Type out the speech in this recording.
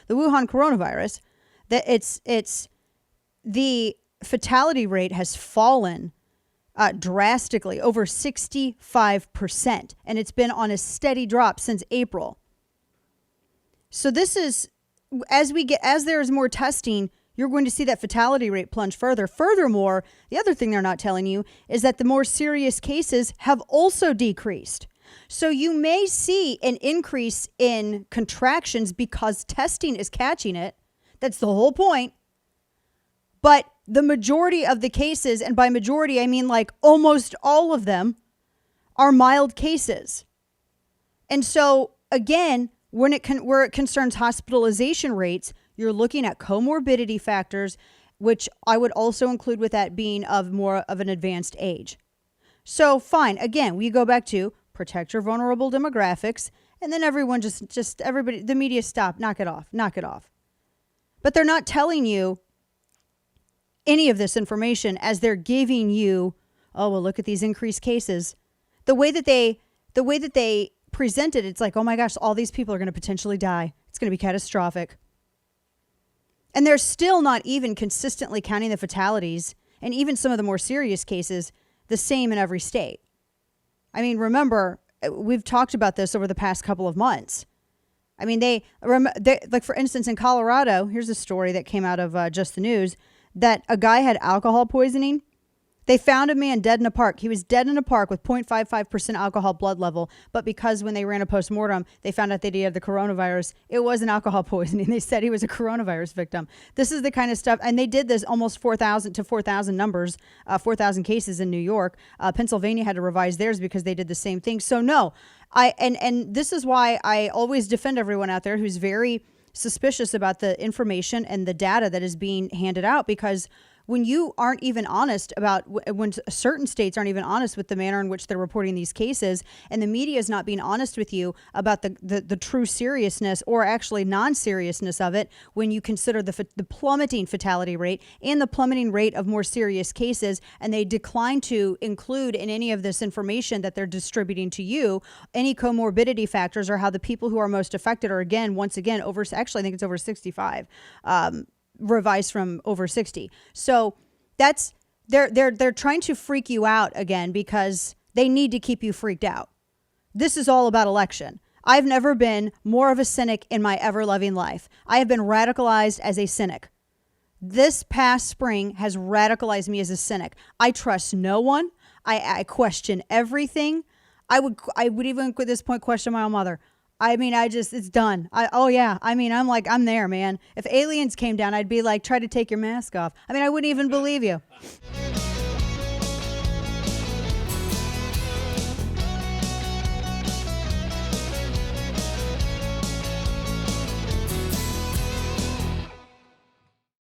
the Wuhan Coronavirus, that it's the fatality rate has fallen drastically, over 65%, and it's been on a steady drop since April. So this is, as there's more testing, you're going to see that fatality rate plunge further. Furthermore, the other thing they're not telling you is that the more serious cases have also decreased. So you may see an increase in contractions because testing is catching it. That's the whole point. But the majority of the cases, and by majority, I mean like almost all of them, are mild cases. And so, again, where it concerns hospitalization rates, you're looking at comorbidity factors, which I would also include with that being of more of an advanced age. So, fine. Again, we go back to protect your vulnerable demographics, and then everyone just everybody, the media, stop, knock it off. But they're not telling you any of this information as they're giving you, oh, well, look at these increased cases. The way that they present it, it's like, oh my gosh, all these people are going to potentially die. It's going to be catastrophic. And they're still not even consistently counting the fatalities, and even some of the more serious cases, the same in every state. I mean, remember, we've talked about this over the past couple of months. I mean, they like, for instance, in Colorado, here's a story that came out of Just the News, that a guy had alcohol poisoning. They found a man dead in a park. He was dead in a park with 0.55% alcohol blood level. But because when they ran a postmortem, they found out that he had the coronavirus, it wasn't alcohol poisoning. They said he was a coronavirus victim. This is the kind of stuff. And they did this almost 4,000 numbers, 4,000 cases in New York. Pennsylvania had to revise theirs because they did the same thing. So no, and this is why I always defend everyone out there who's very suspicious about the information and the data that is being handed out, because when you aren't even honest about, when certain states aren't even honest with the manner in which they're reporting these cases, and the media is not being honest with you about the true seriousness or actually non-seriousness of it, when you consider the plummeting fatality rate and the plummeting rate of more serious cases, and they decline to include in any of this information that they're distributing to you any comorbidity factors or how the people who are most affected are, once again, actually I think it's over 65, revised from over 60. So that's, they're trying to freak you out again because they need to keep you freaked out. This is all about election. I've never been more of a cynic in my ever-loving life. I have been radicalized as a cynic. This past spring has radicalized me as a cynic. I trust no one. I question everything. I would even at this point question my own mother. I mean, it's done. I'm there, man. If aliens came down, I'd be like, try to take your mask off. I mean, I wouldn't even believe you.